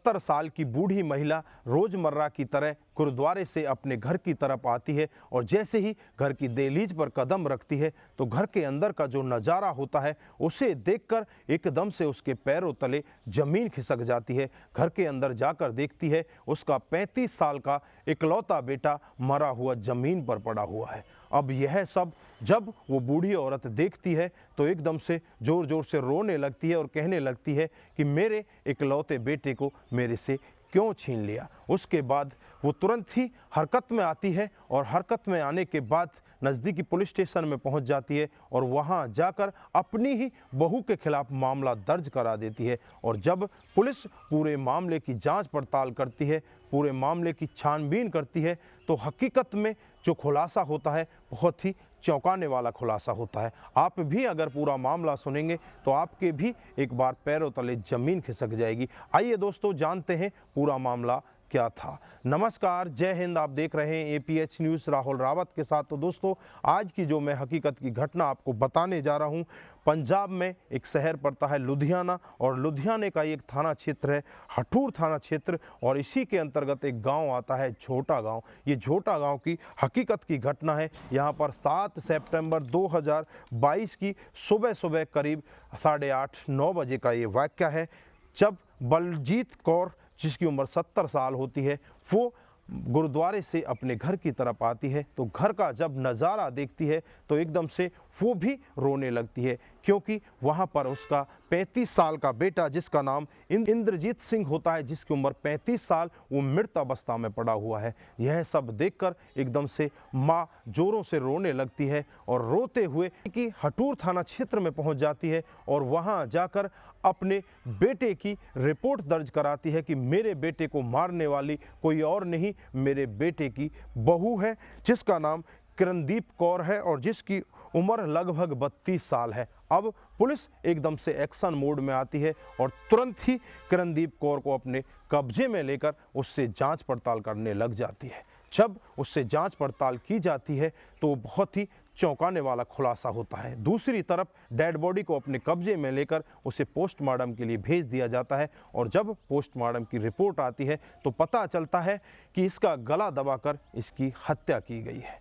70 साल की बूढ़ी महिला रोजमर्रा की तरह गुरुद्वारे से अपने घर की तरफ आती है और जैसे ही घर की दहलीज पर कदम रखती है तो घर के अंदर का जो नज़ारा होता है उसे देखकर एकदम से उसके पैरों तले जमीन खिसक जाती है। घर के अंदर जाकर देखती है उसका 35 साल का इकलौता बेटा मरा हुआ जमीन पर पड़ा हुआ है। अब यह सब जब वो बूढ़ी औरत देखती है तो एकदम से ज़ोर ज़ोर से रोने लगती है और कहने लगती है कि मेरे इकलौते बेटे को मेरे से क्यों छीन लिया। उसके बाद वो तुरंत ही हरकत में आती है और हरकत में आने के बाद नज़दीकी पुलिस स्टेशन में पहुंच जाती है और वहां जाकर अपनी ही बहू के खिलाफ मामला दर्ज करा देती है। और जब पुलिस पूरे मामले की जांच पड़ताल करती है, पूरे मामले की छानबीन करती है तो हकीकत में जो खुलासा होता है बहुत ही चौंकाने वाला खुलासा होता है। आप भी अगर पूरा मामला सुनेंगे तो आपके भी एक बार पैरों तले जमीन खिसक जाएगी। आइए दोस्तों जानते हैं पूरा मामला क्या था। नमस्कार, जय हिंद। आप देख रहे हैं APH न्यूज़ राहुल रावत के साथ। तो दोस्तों आज की जो मैं हकीकत की घटना आपको बताने जा रहा हूं, पंजाब में एक शहर पड़ता है लुधियाना और लुधियाने का एक थाना क्षेत्र है हठूर थाना क्षेत्र और इसी के अंतर्गत एक गांव आता है झोटा गांव। ये झोटा गांव की हकीकत की घटना है। यहां पर 7 सितंबर 2022 की सुबह करीब 8:30-9 बजे का ये वाक़या है जब बलजीत कौर जिसकी उम्र 70 साल होती है वो गुरुद्वारे से अपने घर की तरफ आती है। तो घर का जब नज़ारा देखती है तो एकदम से वो भी रोने लगती है क्योंकि वहाँ पर उसका 35 साल का बेटा जिसका नाम इंद्रजीत सिंह होता है, जिसकी उम्र 35 साल, वो मृत अवस्था में पड़ा हुआ है। यह सब देखकर एकदम से माँ जोरों से रोने लगती है और रोते हुए कि हठूर थाना क्षेत्र में पहुँच जाती है और वहाँ जाकर अपने बेटे की रिपोर्ट दर्ज कराती है कि मेरे बेटे को मारने वाली कोई और नहीं, मेरे बेटे की बहू है जिसका नाम किरणदीप कौर है और जिसकी उम्र लगभग 32 साल है। अब पुलिस एकदम से एक्शन मोड में आती है और तुरंत ही किरणदीप कौर को अपने कब्जे में लेकर उससे जांच पड़ताल करने लग जाती है। जब उससे जांच पड़ताल की जाती है तो बहुत ही चौंकाने वाला खुलासा होता है। दूसरी तरफ डेड बॉडी को अपने कब्जे में लेकर उसे पोस्टमार्टम के लिए भेज दिया जाता है और जब पोस्टमार्टम की रिपोर्ट आती है तो पता चलता है कि इसका गला दबाकर इसकी हत्या की गई है।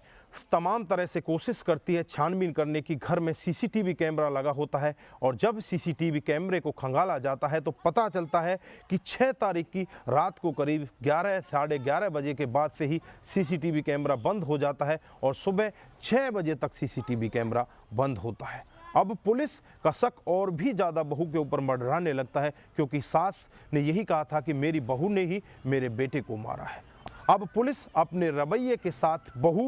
तमाम तरह से कोशिश करती है छानबीन करने की। घर में CCTV कैमरा लगा होता है और जब CCTV कैमरे को खंगाला जाता है तो पता चलता है कि 6 तारीख की रात को करीब 11-11:30 बजे के बाद से ही CCTV कैमरा बंद हो जाता है और सुबह 6 बजे तक CCTV कैमरा बंद होता है। अब पुलिस का शक और भी ज़्यादा बहू के ऊपर मंडराने लगता है क्योंकि सास ने यही कहा था कि मेरी बहू ने ही मेरे बेटे को मारा है। अब पुलिस अपने रवैये के साथ बहू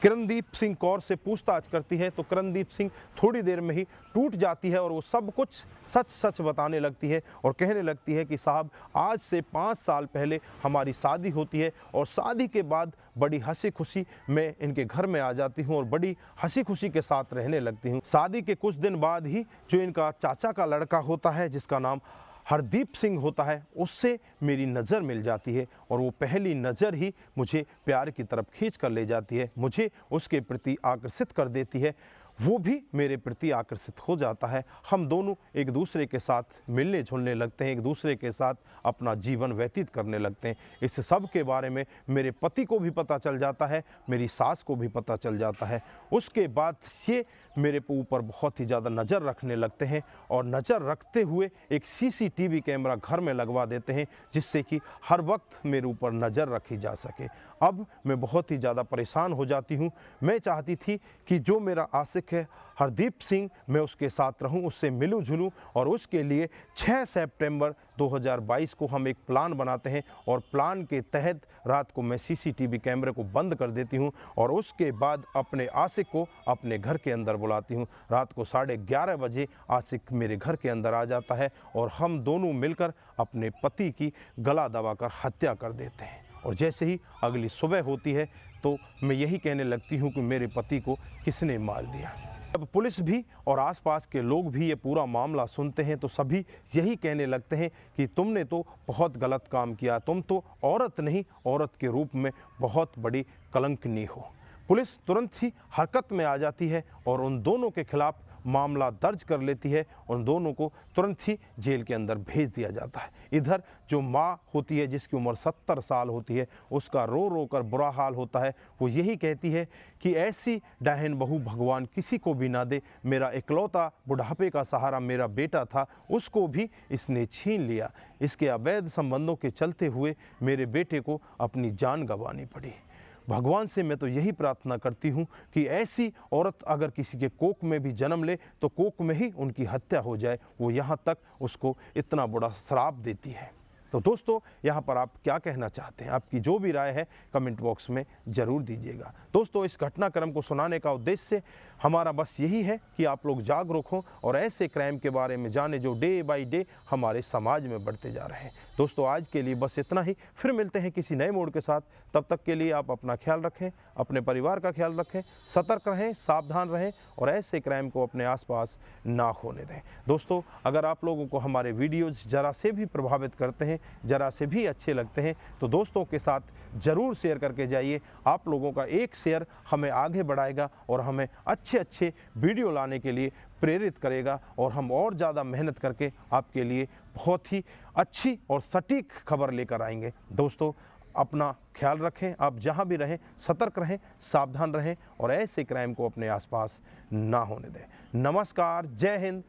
किरणदीप सिंह कौर से पूछताछ करती है तो किरणदीप सिंह थोड़ी देर में ही टूट जाती है और वो सब कुछ सच बताने लगती है और कहने लगती है कि साहब आज से 5 साल पहले हमारी शादी होती है और शादी के बाद बड़ी हंसी खुशी मैं इनके घर में आ जाती हूँ और बड़ी हंसी खुशी के साथ रहने लगती हूँ। शादी के कुछ दिन बाद ही जो इनका चाचा का लड़का होता है जिसका नाम हरदीप सिंह होता है, उससे मेरी नज़र मिल जाती है और वो पहली नज़र ही मुझे प्यार की तरफ खींच कर ले जाती है, मुझे उसके प्रति आकर्षित कर देती है, वो भी मेरे प्रति आकर्षित हो जाता है। हम दोनों एक दूसरे के साथ मिलने जुलने लगते हैं, एक दूसरे के साथ अपना जीवन व्यतीत करने लगते हैं। इस सब के बारे में मेरे पति को भी पता चल जाता है, मेरी सास को भी पता चल जाता है। उसके बाद ये मेरे ऊपर बहुत ही ज़्यादा नज़र रखने लगते हैं और नज़र रखते हुए एक CCTV कैमरा घर में लगवा देते हैं जिससे कि हर वक्त मेरे ऊपर नज़र रखी जा सके। अब मैं बहुत ही ज़्यादा परेशान हो जाती हूँ। मैं चाहती थी कि जो मेरा आशिक है हरदीप सिंह, मैं उसके साथ रहूं, उससे मिलूं जुलूं और उसके लिए 6 सितंबर 2022 को हम एक प्लान बनाते हैं और प्लान के तहत रात को मैं CCTV कैमरे को बंद कर देती हूं और उसके बाद अपने आशिक को अपने घर के अंदर बुलाती हूं। रात को 11:30 बजे आशिक मेरे घर के अंदर आ जाता है और हम दोनों मिलकर अपने पति की गला दबाकर हत्या कर देते हैं। और जैसे ही अगली सुबह होती है तो मैं यही कहने लगती हूँ कि मेरे पति को किसने मार दिया। जब पुलिस भी और आसपास के लोग भी ये पूरा मामला सुनते हैं तो सभी यही कहने लगते हैं कि तुमने तो बहुत गलत काम किया, तुम तो औरत नहीं, औरत के रूप में बहुत बड़ी कलंकनी हो। पुलिस तुरंत ही हरकत में आ जाती है और उन दोनों के खिलाफ मामला दर्ज कर लेती है। उन दोनों को तुरंत ही जेल के अंदर भेज दिया जाता है। इधर जो माँ होती है जिसकी उम्र 70 साल होती है, उसका रो रो कर बुरा हाल होता है। वो यही कहती है कि ऐसी डाहन बहू भगवान किसी को भी ना दे। मेरा इकलौता बुढ़ापे का सहारा मेरा बेटा था, उसको भी इसने छीन लिया। इसके अवैध संबंधों के चलते हुए मेरे बेटे को अपनी जान गंवानी पड़ी। भगवान से मैं तो यही प्रार्थना करती हूँ कि ऐसी औरत अगर किसी के कोख में भी जन्म ले तो कोख में ही उनकी हत्या हो जाए। वो यहाँ तक उसको इतना बड़ा श्राप देती है। तो दोस्तों, यहाँ पर आप क्या कहना चाहते हैं? आपकी जो भी राय है कमेंट बॉक्स में ज़रूर दीजिएगा। दोस्तों, इस घटनाक्रम को सुनाने का उद्देश्य हमारा बस यही है कि आप लोग जागरूक हों और ऐसे क्राइम के बारे में जाने जो डे बाय डे हमारे समाज में बढ़ते जा रहे हैं। दोस्तों, आज के लिए बस इतना ही। फिर मिलते हैं किसी नए मोड़ के साथ। तब तक के लिए आप अपना ख्याल रखें, अपने परिवार का ख्याल रखें, सतर्क रहें, सावधान रहें और ऐसे क्राइम को अपने आसपास ना होने दें। दोस्तों, अगर आप लोगों को हमारे वीडियोज़ ज़रा से भी प्रभावित करते हैं, ज़रा से भी अच्छे लगते हैं, तो दोस्तों के साथ ज़रूर शेयर करके जाइए। आप लोगों का एक शेयर हमें आगे बढ़ाएगा और हमें अच्छे अच्छे वीडियो लाने के लिए प्रेरित करेगा और हम और ज़्यादा मेहनत करके आपके लिए बहुत ही अच्छी और सटीक खबर लेकर आएंगे। दोस्तों, अपना ख्याल रखें, आप जहां भी रहें सतर्क रहें, सावधान रहें और ऐसे क्राइम को अपने आसपास ना होने दें। नमस्कार, जय हिंद।